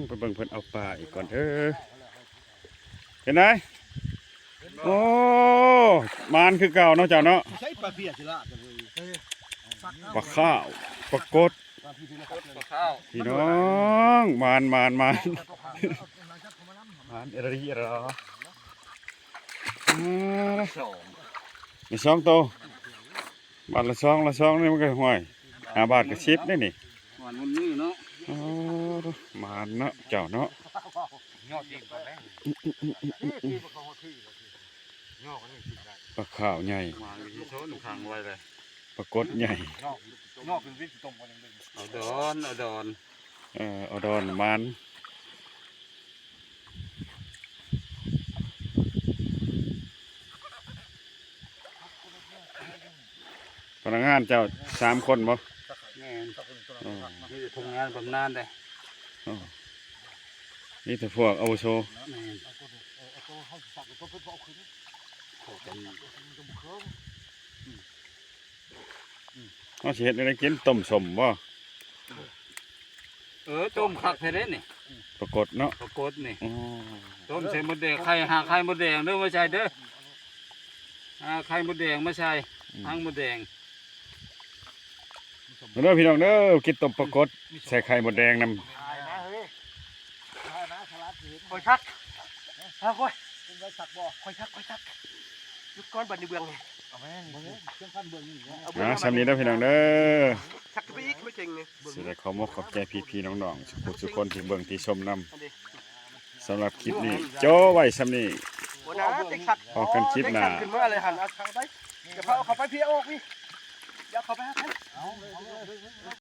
ไปเบิ่งเพิ่นเอาปลาอีกก่อนเด้อเห็นไหมโอ้มานคือเก่าเนาะเจ้าเนาะใช้ปลาเปียกสิล่ะ ปลาข้าวปลากดพี่น้องมานมานอะไรเหรอมีสองตัวบาทละสองนี่มันก็ห่วย5 บาทกับ10นี่นี่ หวานมันนี่เนาะ โอ้มานเนาะเจ้าเนาะปลาข้าวใหญ่ปลากดใหญ่เอาดอน เอาดอนมานพนักงานเจ้า3 คนบ่แม่นนี่จะทำงานบำนาญได้นี่แต่พวกอาวุโสแม่นเขาสิเฮ็ดอะไรกินต้มสมบ่ต้มคักแท้เด้นี่ปรากฏเนาะปรากฏนี่อ๋อต้มใส่มดแดงไข่มดแดงเด้อมาใส่เด้อไข่มดแดงมาใส่หางมดแดงเด้อพี่น้องเด้อกินต้มปรากฏใส่ไข่มดแดงนำคอยชักคอยเป็นใบสักบ่คอยชักยุกก้อนบันในเบืองนี่เอาแม่นี่เครื่องพันเบืองนี่สำนี้เด้อพี่น้องเด้อชักไปอีกไม่เก่งนี่สิได้ขอมกขอบใจพี่ๆน้องๆทุกคนที่เบิ่งที่ชมนำสำหรับคลิปนี้โจ้ไว้สำนี้พอกันคลิปหน้าขึ้นมาเลยหันเอาทางไปเดี๋ยวเขาไปพี่ออกพี่เดี๋ยวเขาไปหา